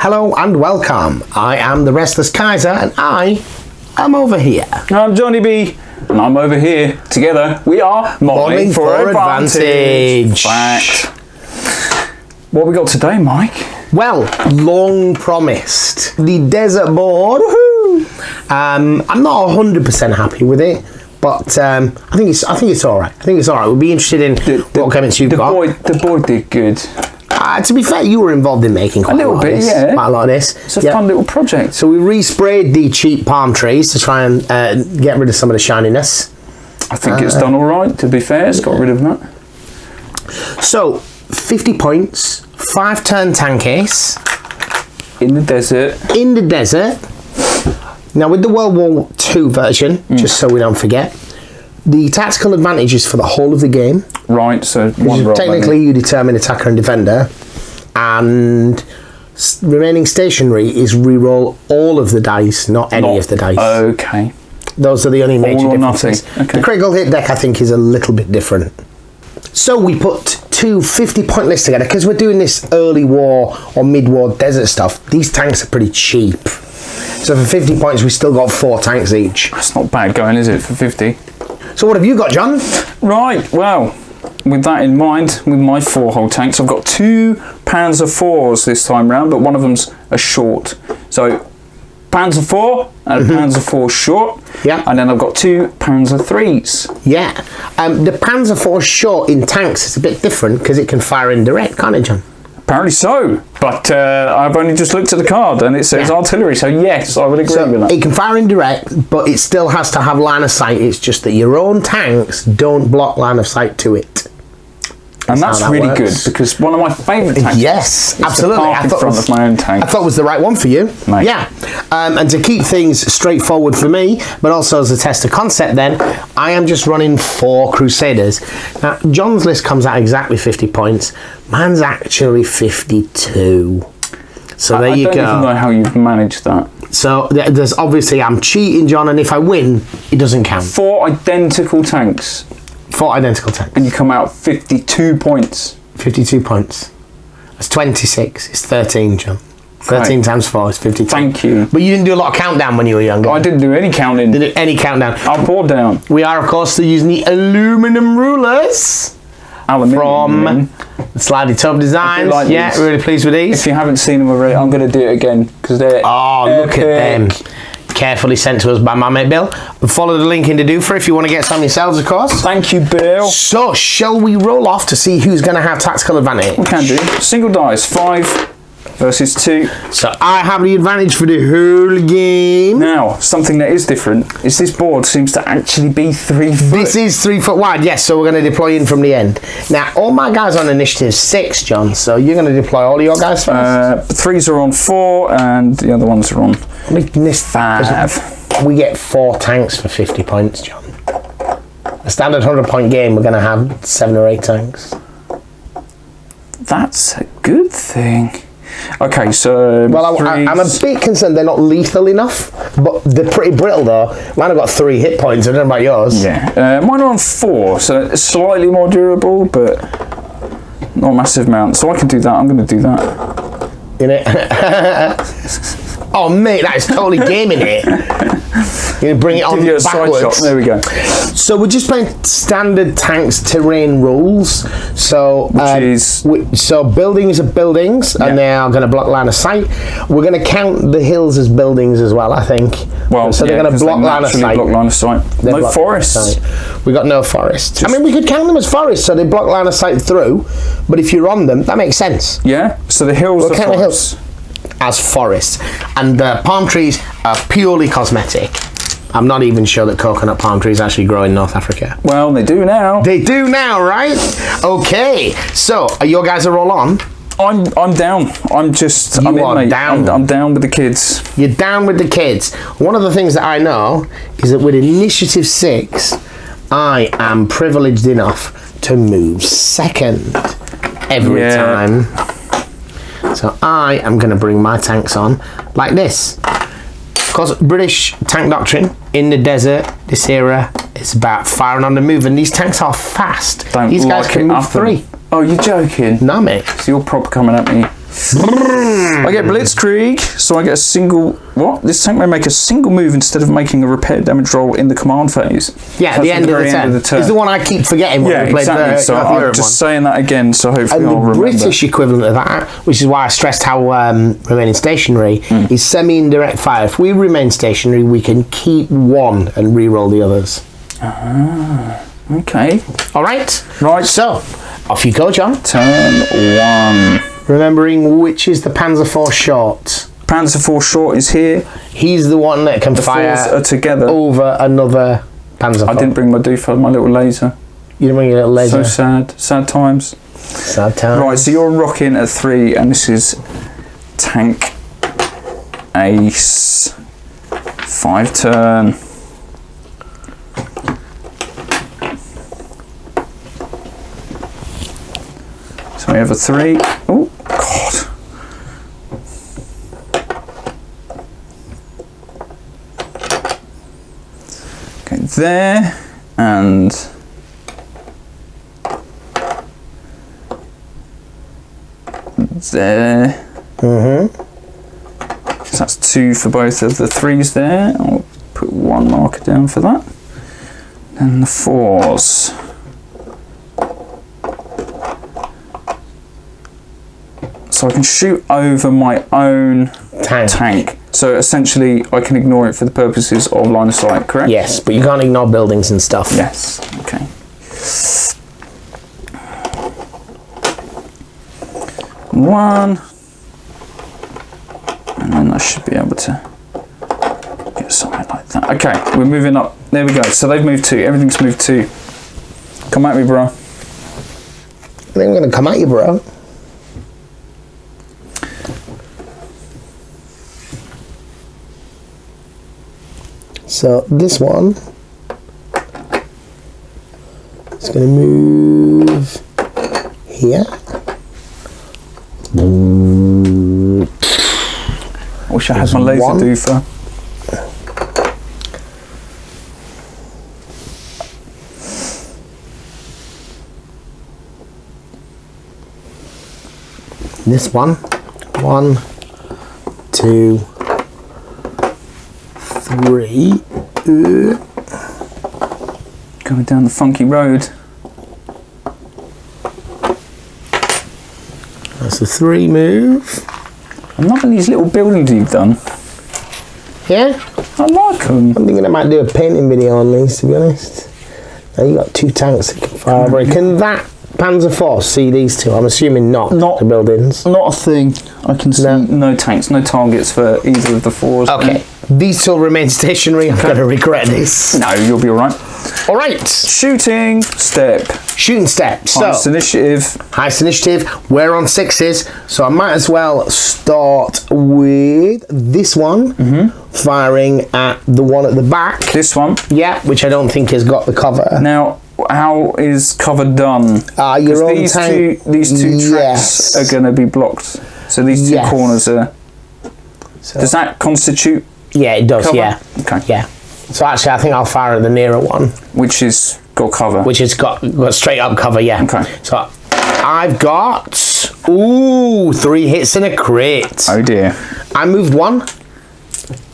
Hello and welcome. I am the Restless Kaiser and I am over here. I'm Jonny B and I'm over here. Together we are Modelling for Advantage. Fact. What have we got today, Mike? Well, long promised. The desert board. Woohoo! I'm not 100% happy with it, but I think it's all right. We'll be interested in what comments you've got. The board did good. To be fair, you were involved in making quite a lot of this. Quite a lot of this. It's a fun little project. So we resprayed the cheap palm trees to try and get rid of some of the shininess. I think it's done all right, to be fair. It's got rid of that. So, 50 points, 5-turn tank ace. In the desert. In the desert. Now, with the World War II version, just so we don't forget, the tactical advantage is for the whole of the game. Right, so one roll. Technically, you determine attacker and defender, and remaining stationary is re-roll all of the dice, not any of the dice. Okay. Those are the only major differences. Okay. The critical hit deck, I think, is a little bit different. So we put two 50-point lists together because we're doing this early war or mid-war desert stuff. These tanks are pretty cheap. So for 50 points, we still got 4 tanks each. That's not bad going, is it, for 50? So what have you got, John? Right, well, with that in mind, with my 4-hull tanks, I've got 2 Panzer IVs this time round, but one of them's a short. So Panzer IV and a Panzer IV short. Yeah. And then I've got 2 Panzer IIIs. Yeah. The Panzer IV short in tanks is a bit different because it can fire indirect, can't it, John? Apparently so, but I've only just looked at the card and it says artillery, so yes, I would agree with that. It can fire indirect, but it still has to have line of sight. It's just that your own tanks don't block line of sight to it. And that's really good, because one of my favourite tanks is absolutely. I thought in front of my own tank. I thought it was the right one for you. Mate. Yeah. And to keep things straightforward for me, but also as a test of concept then, I am just running 4 Crusaders. Now, John's list comes out exactly 50 points. Mine's actually 52. So there you go. I don't even know how you've managed that. So there's obviously, I'm cheating, John, and if I win, it doesn't count. 4 identical tanks. 4 identical tanks. And you come out 52 points. 52 points. That's 26. It's 13, John. 13 times 4 is 52. Thank you. But you didn't do a lot of countdown when you were younger. I didn't do any counting. Didn't do any countdown. I'll pour down. We are, of course, still using the aluminium rulers. Aluminium. From Slithy Tove Designs. Like yeah, these. Really pleased with these. If you haven't seen them already, I'm going to do it again because they're look at them. Carefully sent to us by my mate Bill. Follow the link in the do for if you want to get some yourselves, of course. Thank you, Bill. So, shall we roll off to see who's going to have tactical advantage? We can do. Single dice, 5 versus 2. So I have the advantage for the whole game. Now, something that is different is this board seems to actually be 3 foot. This is 3 foot wide, yes, so we're going to deploy in from the end. Now, all my guys are on initiative 6, John, so you're going to deploy all of your guys first? 3s are on 4 and the other ones are on 5. We get 4 tanks for 50 points, John. A standard 100-point game, we're going to have 7 or 8 tanks. That's a good thing. Okay, so... Well, I'm a bit concerned they're not lethal enough, but they're pretty brittle, though. Mine have got 3 hit points, I don't know about yours. Yeah, mine are on 4, so it's slightly more durable, but not a massive amount. So I can do that, I'm going to do that. In it? Oh, mate, that is totally gaming it. You're going to bring it on backwards. There we go. So we're just playing standard tanks terrain rules. So so buildings are buildings, and they are going to block line of sight. We're going to count the hills as buildings as well, I think. Well, so they're going to block line of sight. Block line of sight. No forests. We got no forests. I mean, we could count them as forests, so they block line of sight through. But if you're on them, that makes sense. Yeah. So the hills are count the hills as forests, and the palm trees are purely cosmetic. I'm not even sure that coconut palm trees actually grow in North Africa. Well, they do now. They do now, right? Okay, so are your guys are all on? I'm down. I'm down. I'm down with the kids. You're down with the kids. One of the things that I know is that with initiative 6, I am privileged enough to move second every time. So I am going to bring my tanks on like this. Of course, British tank doctrine in the desert, this era, is about firing on the move, and these tanks are fast. These guys can move 3. Oh, you're joking? No, mate. So you're proper coming at me I get Blitzkrieg, so I get a single... What? This tank may make a single move instead of making a repair damage roll in the command phase. Yeah, So the that's end, very of the turn. It's the one I keep forgetting when we played exactly. the So Europe I'm just one. saying that again, so hopefully And I'll the remember. British equivalent of that, which is why I stressed how remaining stationary, is semi-indirect fire. If we remain stationary, we can keep one and re-roll the others. Okay. All right? Right. So, off you go, John. Turn 1. Remembering which is the Panzer IV short. Panzer IV short is here. He's the one that can The fire fours are together. over another Panzer IV. I didn't bring my doofer, my little laser. You didn't bring your little laser? So sad. Sad times. Sad times. Right, so you're rocking at 3, and this is tank ace 5 turn. So we have a 3. Oh God. Okay, there and there. So that's 2 for both of the 3s there. I'll put 1 marker down for that. And the 4s. So I can shoot over my own tank. So essentially I can ignore it for the purposes of line of sight, correct? Yes, but you can't ignore buildings and stuff. Yes, okay. One. And then I should be able to get something like that. Okay, we're moving up. There we go. So they've moved 2. Everything's moved 2. Come at me, bro. I think I'm going to come at you, bro. So this one is going to move here. I wish I had my laser one. doofer. This one. 1, 2, 3. Going down the funky road. That's a 3 move. I'm loving these little buildings you've done. Yeah? I like them. I'm thinking I might do a painting video on these, to be honest. Now you got 2 tanks that can fire over. Can that Panzer IV see these 2? I'm assuming not the buildings. Not a thing. I can see no tanks, no targets for either of the 4s. Okay. These 2 remain stationary. I'm going to regret this. No, you'll be alright. Alright. Shooting step. Shooting step. So, Highest initiative. highest initiative. We're on 6s. So I might as well start with this one. Firing at the one at the back. This one. Yeah, which I don't think has got the cover. Now, how is cover done? Your own these tank. These two tracks are going to be blocked. So these 2 corners are... So, Does that constitute yeah, it does, cover? yeah. Okay. Yeah. So actually, I think I'll fire at the nearer one. Which is got cover. Which has got straight up cover, yeah. Okay. So I've got 3 hits and a crit. Oh dear. I moved 1.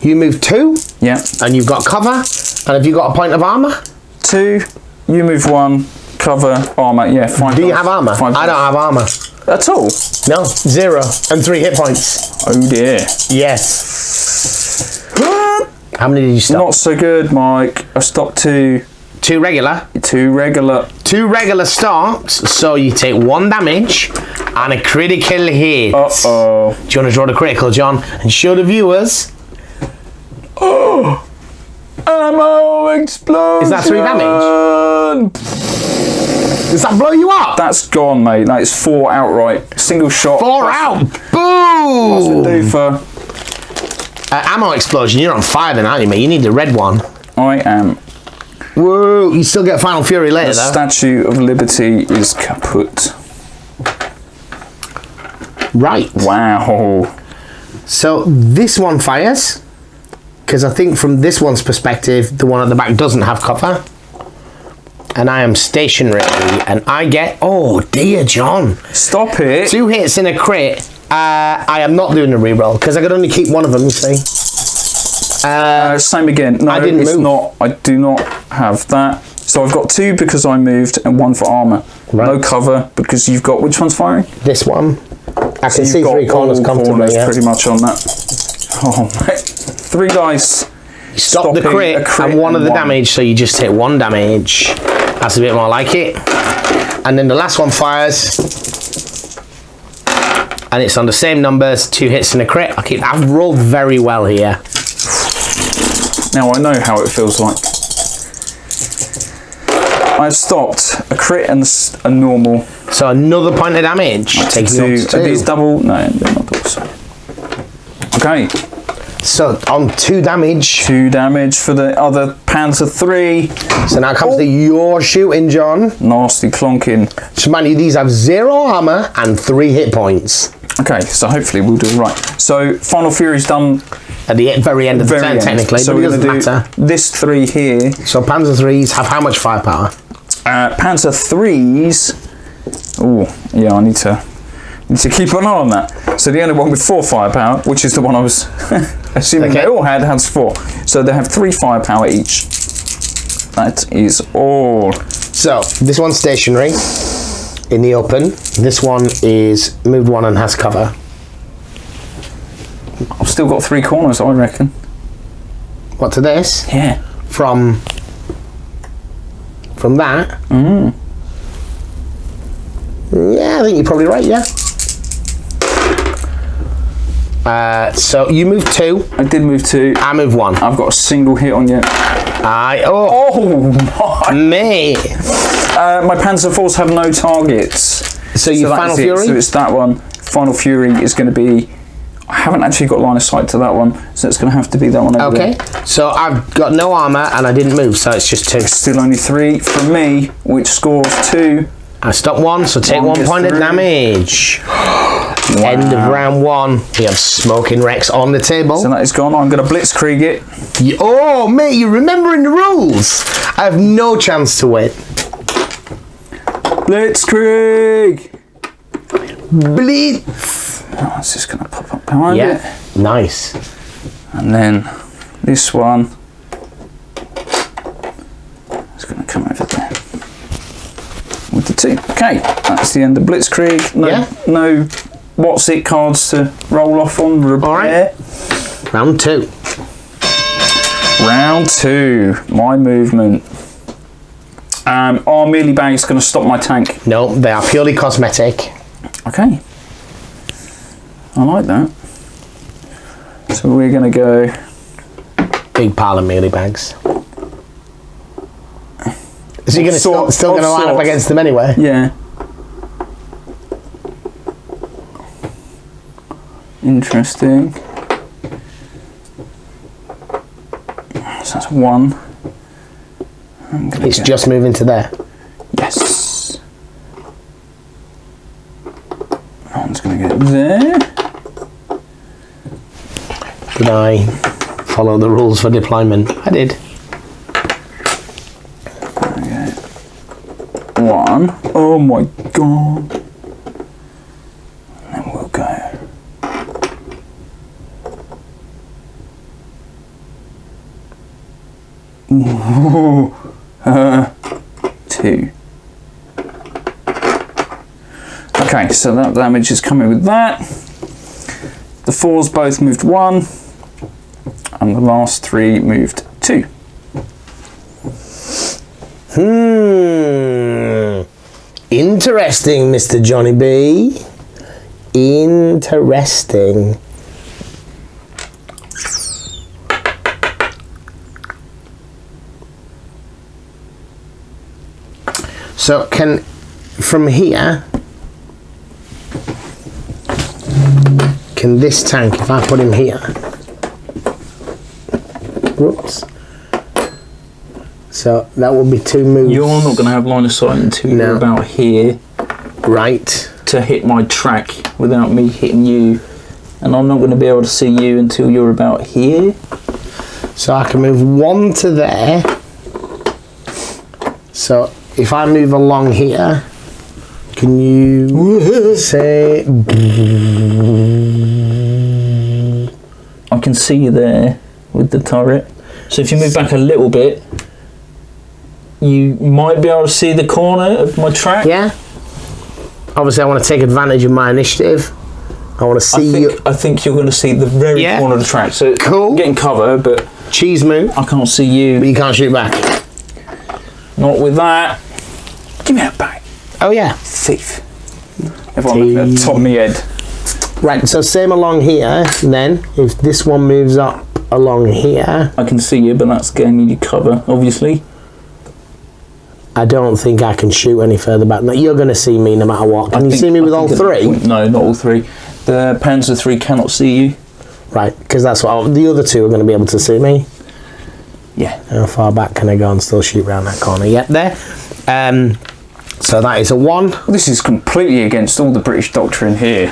You moved 2. Yeah. And you've got cover. And have you got a point of armor? 2. You move 1. Cover. Armor. Yeah. 5. Do you have armor? 5 I don't have armor. At all. No, 0 and 3 hit points. Oh dear. Yes. How many did you stop? Not so good, Mike. I stopped 2. 2 regular. 2 regular. 2 regular stops, so you take 1 damage and a critical hit. Uh-oh. Do you want to draw the critical, John, and show the viewers? Oh! Ammo explosion! Is that 3 damage? Does that blow you up? That's gone, mate. That is 4 outright. Single shot. 4 out. Boom! Doofer. Ammo explosion. You're on 5 then, aren't you, mate? You need the red one. I am. Whoa! You still get Final Fury later, The though. Statue of Liberty is kaput. Right. Wow. So this one fires, because I think from this one's perspective, the one at the back doesn't have cover. And I am stationary, and I get... Oh, dear, John. Stop it. 2 hits and a crit, I am not doing a reroll because I could only keep one of them, you see. Same again. No, I didn't it's move. not. I do not have that. So I've got 2 because I moved and 1 for armour. Right. No cover because you've got, which one's firing? This one. I can You've see got 3 corners all comfortably, corners yeah. pretty much on that. Oh, mate. 3 dice. Stop the stopping crit a crit and one of the 1. damage, so you just take 1 damage. That's a bit more like it. And then the last one fires. And it's on the same numbers, 2 hits and a crit. I've rolled very well here. Now I know how it feels like. I've stopped a crit and a normal. So another point of damage. Taking you on to Are these 2. double? No, they're not double. Okay. So on 2 damage. 2 damage for the other Panzer III. So now comes the your shooting, John. Nasty clonking. So mind you, these have 0 armor and 3 hit points. Okay, so hopefully we'll do it right. So Final Fury's done At the very end of the turn, technically, so but it we're doesn't going to matter. do this 3 here. So Panzer IIIs have how much firepower? Panzer IIIs. Oh, yeah, I need to keep an eye on that. So the only one with 4 firepower, which is the one I was assuming they all had, has 4. So they have 3 firepower each. That is all. So this one's stationary in the open. This one is moved 1 and has cover. I've still got 3 corners, I reckon. What to this? Yeah. From that? Yeah, I think you're probably right, yeah. So you move 2. I did move 2. I move 1. I've got a single hit on you. Oh my! Mate. My Panzer IVs have no targets. So your that Final is it. Fury? So it's that one. Final Fury is going to be. I haven't actually got line of sight to that one, so it's going to have to be that one over Okay. there. So I've got no armor and I didn't move, so it's just 2. Still only 3 from me, which scores 2. I stopped 1, so take 1 gets point of 3. damage. End of round 1. We have smoking wrecks on the table. So that is gone. I'm going to blitzkrieg it. Oh, mate, you're remembering the rules. I have no chance to win. Blitzkrieg! Blitz. Oh, it's just going to pop up behind it. Nice. And then this one is going to come over there with the 2. Okay, that's the end of blitzkrieg. No what's it cards to roll off on. Repair. All right. Round 2. Round 2. My movement. Are melee bags going to stop my tank? No, they are purely cosmetic. Okay. I like that. So we're going to go. Big pile of melee bags. So you're still going to line up against them anyway? Yeah. Interesting. So that's 1. It's just moving to there. Yes. That one's going to go there. Did I follow the rules for deployment? I did. Okay. 1. Oh my god. And then we'll go. Ooh. 2. Okay, so that damage is coming with that. The 4s both moved 1, and the last 3 moved 2. Interesting, Mr. Jonny B. Interesting. So from here, can this tank, if I put him here, whoops. So that will be 2 moves. You're not going to have line of sight until you're about here. Right. To hit my track without me hitting you. And I'm not going to be able to see you until you're about here. So I can move 1 to there. So if I move along here, because Can you say... I can see you there with the turret. So if you move back a little bit, you might be able to see the corner of my track. Yeah. Obviously, I want to take advantage of my initiative. I want to see I think you're going to see the very corner of the track. So cool. Getting cover, but cheese move. I can't see you. But you can't shoot back. Not with that. Give me that back. Oh yeah. Thief. Everyone at the top of my head. Right. So same along here. Then, if this one moves up along here, I can see you, but that's getting you cover, obviously. I don't think I can shoot any further back. No, you're going to see me no matter what. Can you see me with all three? No, not all three. The Panzer III cannot see you. Right, because that's what the other two are going to be able to see me. Yeah. How far back can I go and still shoot around that corner? Yep, there. So that is a 1. This is completely against all the British doctrine here.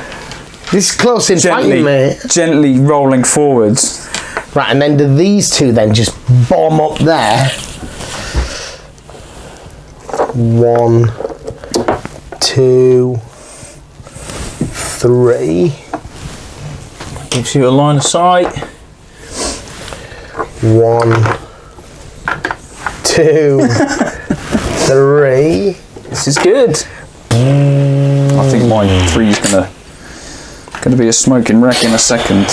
This is close in fighting, mate. Gently rolling forwards. Right, and then do these two then just bomb up there? 1, 2, 3. Gives you a line of sight. 1, 2, 3. This is good. I think my 3 is gonna be a smoking wreck in a second.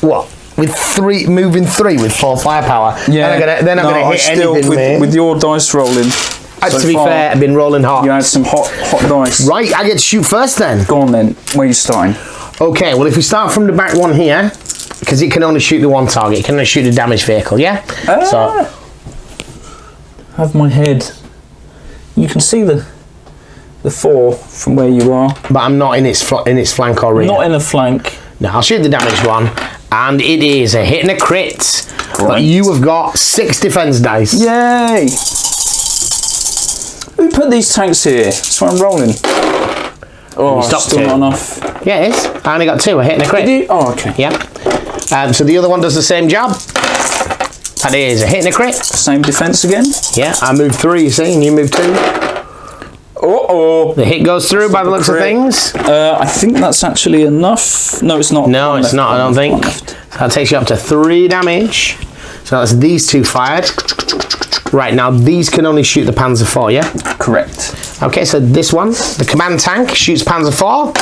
What? With 3, moving 3 with 4 firepower? Yeah. They're not gonna hit anything, mate. With your dice rolling. To be fair, I've been rolling hot. You had some hot dice. Right, I get to shoot first then. Go on then. Where are you starting? Okay, well if we start from the back one here, because it can only shoot the one target, it can only shoot the damaged vehicle, yeah? So have my head. You can see the 4 from where you are. but I'm not in its flank or rear. Not in a flank. No, I'll shoot the damaged one, and it is a hit and a crit. But you have got 6 defense dice. Yay! Who put these tanks here? That's why I'm rolling. Oh, still not enough. Yeah, it is. I only got 2, a hit and a crit. Did you? Oh, okay. Yeah. So the other one does the same job. That is a hit and a crit. Same defense again. Yeah, I moved 3, you see, and you moved 2. Uh-oh. The hit goes through by the looks of things. I think that's actually enough. No, it's not. No, it's not, I don't think. So that takes you up to 3 damage. So that's these 2 fired. Right, now these can only shoot the Panzer IV, yeah? Correct. Okay, so this one, the command tank, shoots Panzer IV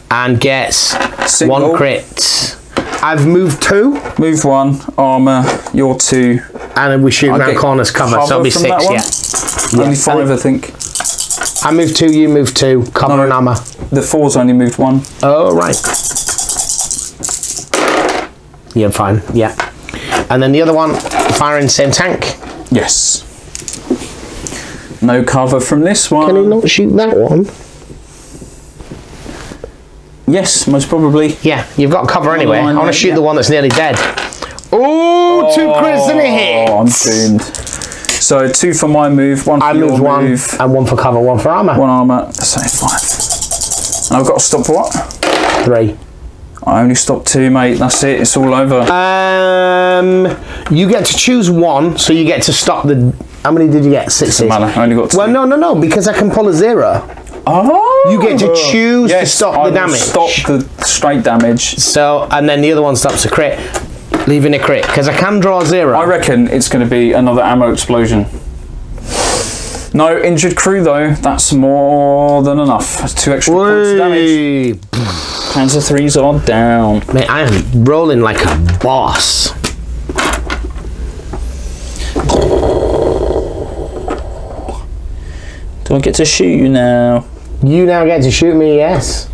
and gets 1 crit. I've moved 2. Move 1, armour, you're 2. And then we shoot around corners cover, so it'll be 6, yeah. Only 5, I think. I moved 2, you moved 2, cover and armour. The 4's only moved 1. Oh, right. Yeah, fine, yeah. And then the other one, firing same tank. Yes. No cover from this one. Can he not shoot that one? Yes, most probably. Yeah, you've got cover anyway. I want to shoot the one that's nearly dead. Ooh, 2 crits and a hit. Oh, I'm doomed. So 2 for my move, 1 for I your moved 1 move. and 1 for cover, 1 for armour. 1 armour, so 5. And I've got to stop what? 3. I only stopped 2, mate. That's it. It's all over. You get to choose 1, so you get to stop the... How many did you get? 6. Doesn't matter. I only got 2. Well, no, because I can pull a 0. Oh! You get to choose to stop the damage. Stop the straight damage. So, and then the other one stops a crit, leaving a crit, because I can draw a 0. I reckon it's going to be another ammo explosion. No injured crew though. That's more than enough. That's 2 extra points of damage. Panzer IIIs are down. Mate, I am rolling like a boss. Do I get to shoot you now? You now get to shoot me, yes.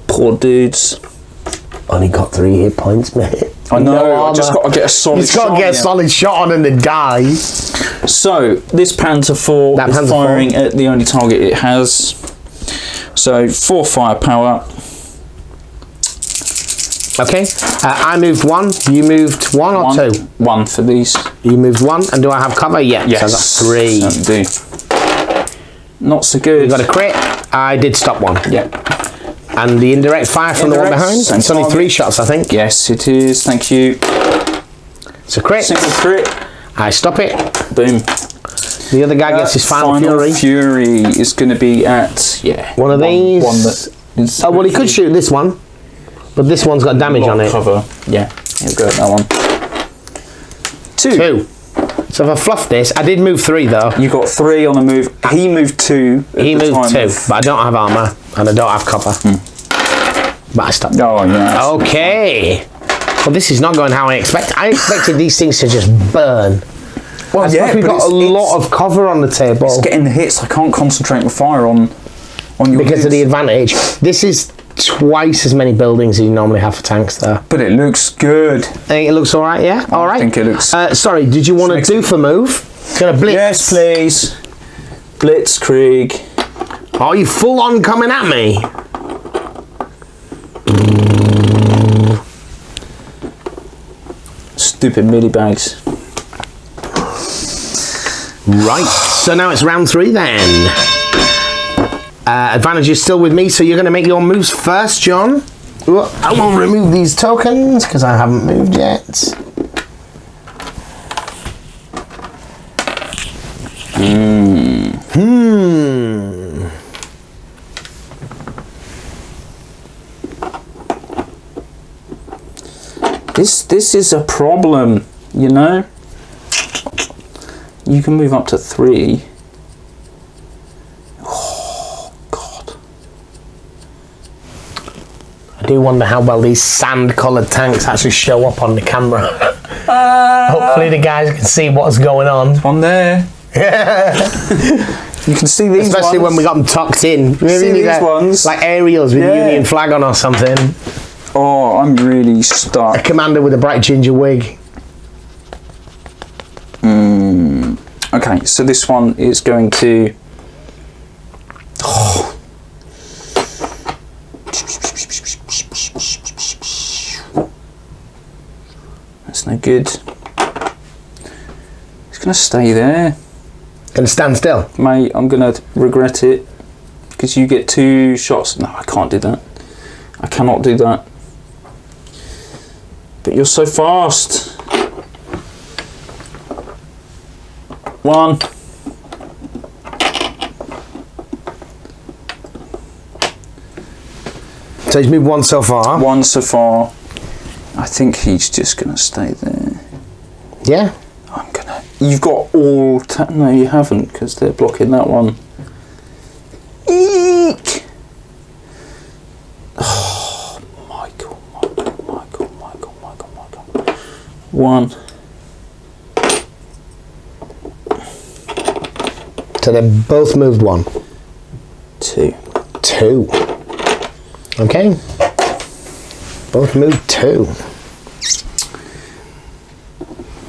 Poor dudes. Only got 3 hit points, mate. I know, I just got to get a solid shot. You just got to get a solid shot on and then die. So, this Panzer IV is firing at the only target it has. So, 4 firepower. Okay, I moved 1, you moved 1 or 2? 1 for these. You moved 1, and do I have cover? Yeah, yes. So I got 3. Do. Not so good. You got a crit, I did stop 1. Yeah. And the indirect fire from the one behind? It's only 3 shots, I think. Yes, it is, thank you. It's a crit. Single crit. I stop it. Boom. The other guy gets his final fury. Fury is going to be at one of these. One that is well, he could shoot this one, but this one's got damage on it. Cover. Yeah, he'll go at that one. Two. So if I fluff this, I did move 3 though. You got 3 on the move. He moved 2. He moved 2, but I don't have armour and I don't have copper. But I stopped. Oh yeah. Okay. Well, this is not going how I expected. I expected these things to just burn. Well, yeah, we've got a lot of cover on the table. It's getting the hits. I can't concentrate my fire on your because of the advantage. This is twice as many buildings as you normally have for tanks there. But it looks good. I think it looks all right, yeah? All right. I think it looks... sorry, did you want to do for move? Gonna blitz? Yes, please. Blitzkrieg. Are you full on coming at me? Stupid midi bags. Right, so now it's round 3 then. Advantage is still with me, so you're going to make your moves first, John. I will remove these tokens because I haven't moved yet. This is a problem, you know. You can move up to 3. Oh God! I do wonder how well these sand-coloured tanks actually show up on the camera. Hopefully the guys can see what's going on. One there. You can see these, especially ones. when we got them tucked in. See these ones, like aerials with the Union flag on or something. Oh, I'm really stuck. A commander with a bright ginger wig. Okay, so this one is going to... That's no good. It's going to stay there. Gonna stand still? Mate, I'm going to regret it. Because you get 2 shots. No, I can't do that. I cannot do that. But you're so fast. 1. So he's moved 1 so far. 1 so far. I think he's just going to stay there. Yeah? I'm going to... You've got all... No, you haven't, because they're blocking that one. Eek! Oh, Michael. 1. So they both moved 1. 2. 2. Okay. Both moved 2.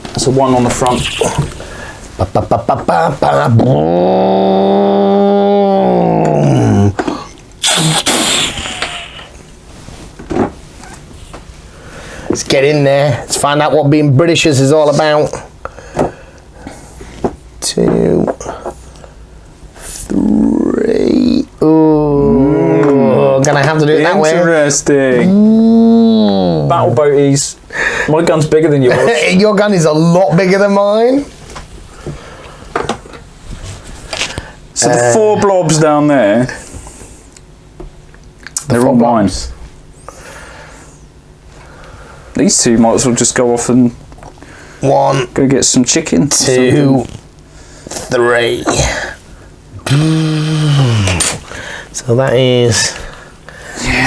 That's a 1 on the front. Boom. Let's get in there. Let's find out what being Britishers is all about. 2, 3. Ooh, gonna have to do it that way. Interesting. Battle boaties. My gun's bigger than yours. Your gun is a lot bigger than mine. So the 4 blobs down there, they're all mine. These 2 might as well just go off and 1, go get some chicken. 2, 3. So that is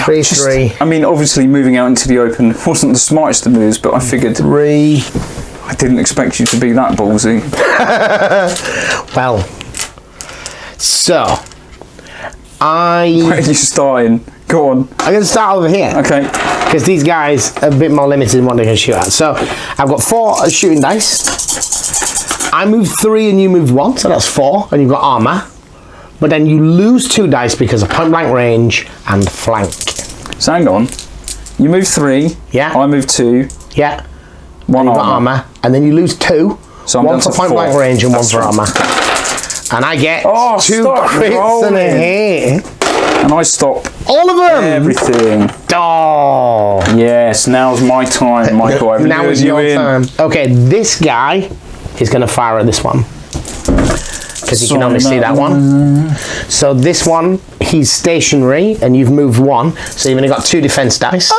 3, 3. I mean, obviously moving out into the open wasn't the smartest of moves, but I figured 3. I didn't expect you to be that ballsy. Well, so Where are you starting? Go on. I'm going to start over here. Okay. Because these guys are a bit more limited in what they can shoot at. So I've got 4 shooting dice. I moved 3 and you moved 1, so that's 4, and you've got armour. But then you lose 2 dice because of point blank range and flank. So hang on. You move 3. Yeah. I move 2. Yeah. 1 armour. And then you lose 2. So I'm 1 down for to point 4. blank range and That's 1 for right. armour. And I get 2 stop crits and a hit. And I stop All of them! everything. Oh! Yes, now's my time, Michael. I've Now lured is you your in. time. Okay, this guy is going to fire at this one. because you can only see that one. So this one, he's stationary, and you've moved 1, so you've only got 2 defense dice.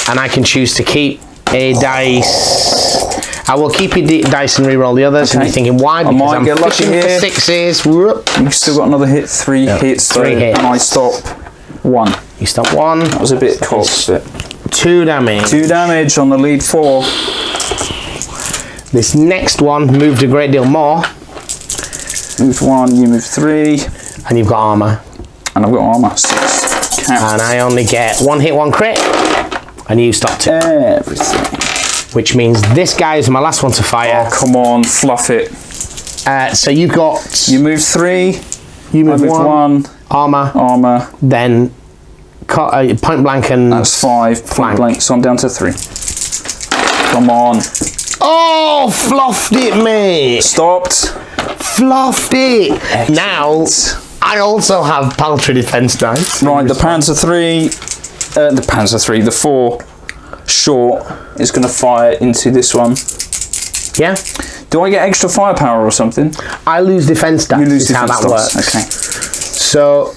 And I can choose to keep a dice. I will keep your dice and re-roll the others. And you're thinking why? Because I'm fishing for 6s. Whoop. You've still got another hit. 3 hits. 3 hits. And I stop 1. You stop 1. That was a bit cost. 2 damage. 2 damage on the lead 4. This next one moved a great deal more. Moved 1. You moved 3. And you've got armour. And I've got armour. 6. Count. And I only get 1 hit, 1 crit. And you stop 2. Everything. Which means this guy is my last one to fire. Oh, come on, fluff it. So you've got... You moved 3. You moved 1. Armour. Armour. Then point blank and... That's 5. Point blank. So I'm down to 3. Come on. Oh, fluffed it, mate. Stopped. Fluffed it. Excellent. Now, I also have paltry defense dice. Right, the Panzer III... the 4 short is going to fire into this one. Yeah. Do I get extra firepower or something? I lose defense dice. You lose defense how that dice. works. Okay. So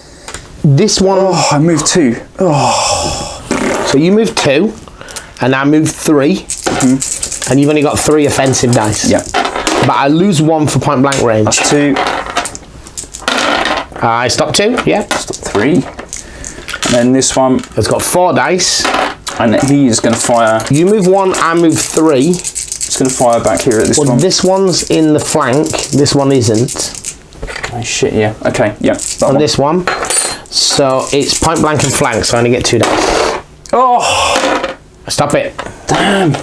this one. Oh, I moved 2. Oh. So you moved 2, and I moved 3, and you've only got 3 offensive dice. Yeah. But I lose 1 for point blank range. That's 2. I stop 2. Yeah. Stop 3. And then this one has got 4 dice. And he is going to fire. You move 1, I move 3. It's going to fire back here at this one. This one's in the flank. This one isn't. Oh shit! Yeah. Okay. Yeah. On this one. So it's point blank and flank. So I only get 2 dice. Oh! Stop it. Damn.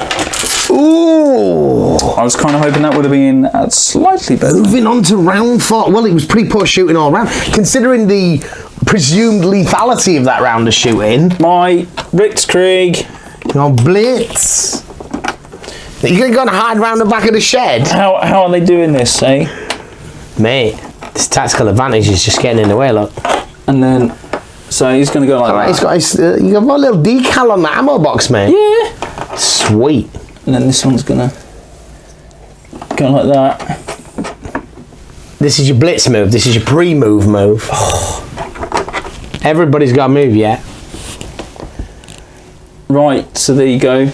Ooh. I was kind of hoping that would have been slightly better. Moving on to round 4. Well, it was pretty poor shooting all round, considering the presumed lethality of that round of shooting. My Blitzkrieg. Your Blitz. You're going to go and hide round the back of the shed? How are they doing this, eh? Mate, this tactical advantage is just getting in the way, look. And then, so he's going to go like that. He's got you got a little decal on the ammo box, mate. Yeah. Sweet. And then this one's going to go like that. This is your blitz move. This is your pre-move move. Everybody's got a move yet. Right, so there you go.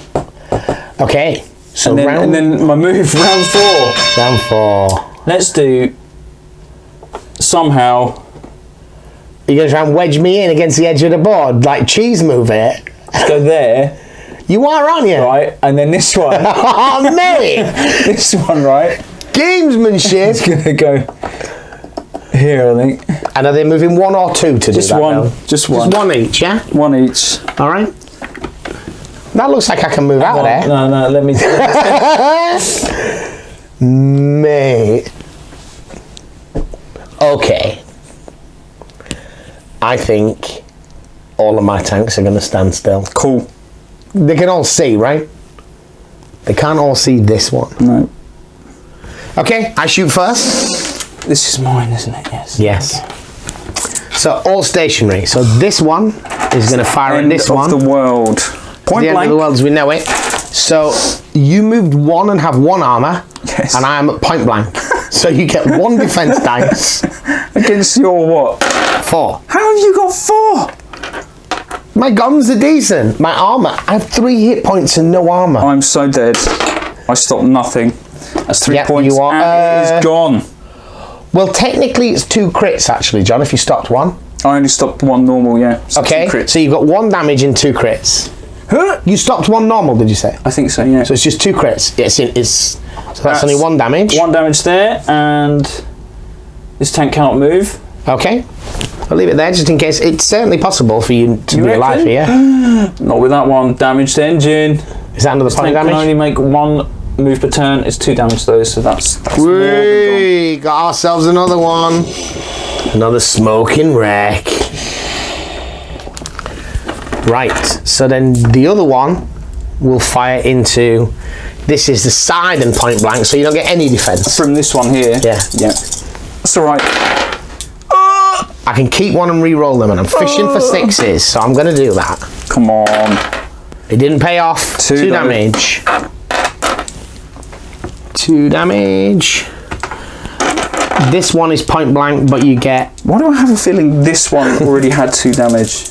Okay. So and then my move, round 4. Round 4. Let's do somehow. You're going to try and wedge me in against the edge of the board, like cheese move it. Let's go there. You are, aren't you? Right, and then this one. Oh, mate! This one, right? Gamesmanship. It's going to go here, I think. And are they moving 1 or 2 to just do that? One. Now? Just one. Just 1 each, yeah? 1 each. All right. That looks like I can move out of there. No, let me... Mate. Okay. I think all of my tanks are going to stand still. Cool. They can all see, right? They can't all see this one. No. Okay, I shoot first. This is mine, isn't it? Yes. Yes. So all stationary. So this one is going to fire at this one. End of the world. Point the blank. End of the world as we know it. So you moved 1 and have 1 armor. Yes. And I am at point blank. So you get 1 defense dice. Against your what? 4. How have you got 4? My guns are decent. My armor. I have 3 hit points and no armor. I'm so dead. I stopped nothing. That's 3 points. You are, and it is gone. Well, technically it's 2 crits actually, John, if you stopped 1. I only stopped 1 normal, yeah. So okay, so you've got 1 damage and 2 crits. Huh? You stopped 1 normal, did you say? I think so, yeah. So it's just 2 crits. So that's only 1 damage. 1 damage there, and this tank cannot move. Okay. I'll leave it there just in case. It's certainly possible for you to be alive here. Not with that 1. Damaged engine. Is that another point damage? Can only make 1 move per turn. It's 2 damage though, so that's we got ourselves another one. Another smoking wreck. Right, so then the other one will fire into... This is the side and point blank, so you don't get any defense. From this one here? Yeah. Yeah. That's alright. I can keep 1 and re-roll them, and I'm fishing for 6s, so I'm going to do that. Come on. It didn't pay off. 2 damage. 2 damage. This one is point blank, but you get... Why do I have a feeling this one already had 2 damage?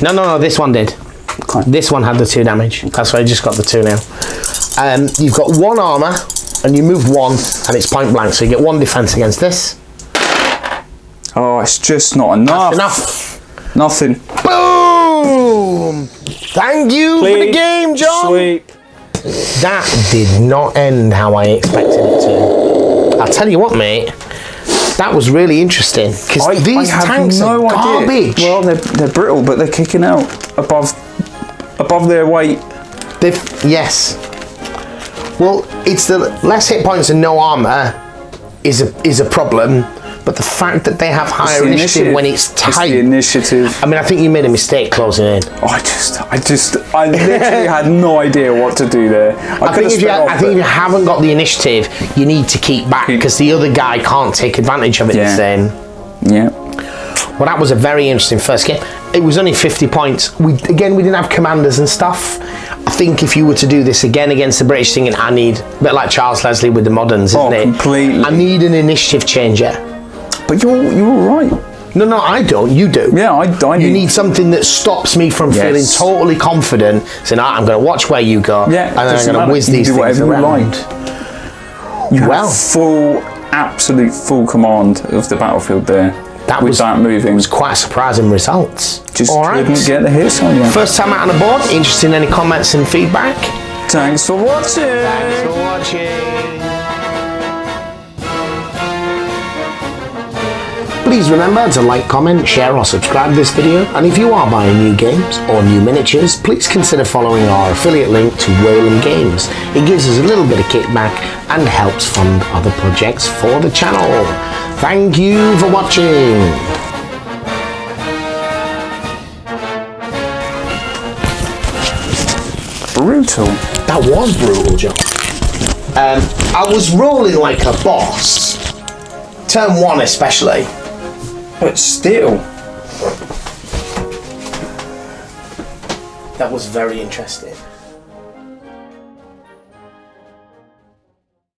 No, this one did. Okay. This one had the 2 damage. That's why I just got the 2 now. You've got 1 armour, and you move 1, and it's point blank, so you get 1 defence against this. Oh, it's just not enough. That's enough. Nothing. Boom! Thank you for the game, John. Sweep. That did not end how I expected it to. I'll tell you what, mate. That was really interesting because these tanks are garbage. Well, they're brittle, but they're kicking out above their weight. Yes. Well, it's the less hit points and no armor is a problem. But the fact that they have higher initiative when it's tight. It's the initiative. I mean, I think you made a mistake closing in. Oh, I literally had no idea what to do there. I think if you haven't got the initiative, you need to keep back because the other guy can't take advantage of it the same. Yeah. Well, that was a very interesting first game. It was only 50 points. We didn't have commanders and stuff. I think if you were to do this again against the British thing, I need, a bit like Charles Leslie with the moderns, isn't it? Completely. I need an initiative changer. But you're all right. No, I don't. You do. Yeah, I You need something that stops me from feeling totally confident. So now I'm going to watch where you go. Yeah, and then I'm going to whiz these things around. You have absolute full command of the battlefield there. That moving. It was quite surprising results. Just couldn't get the hits on you. First time out on the board. Interested in any comments and feedback? Thanks for watching. Thanks for watching. Please remember to like, comment, share or subscribe to this video, and if you are buying new games or new miniatures, please consider following our affiliate link to Wayland Games. It gives us a little bit of kickback and helps fund other projects for the channel. Thank you for watching. Brutal. That was brutal, John. I was rolling like a boss. Turn 1 especially. But still. That was very interesting.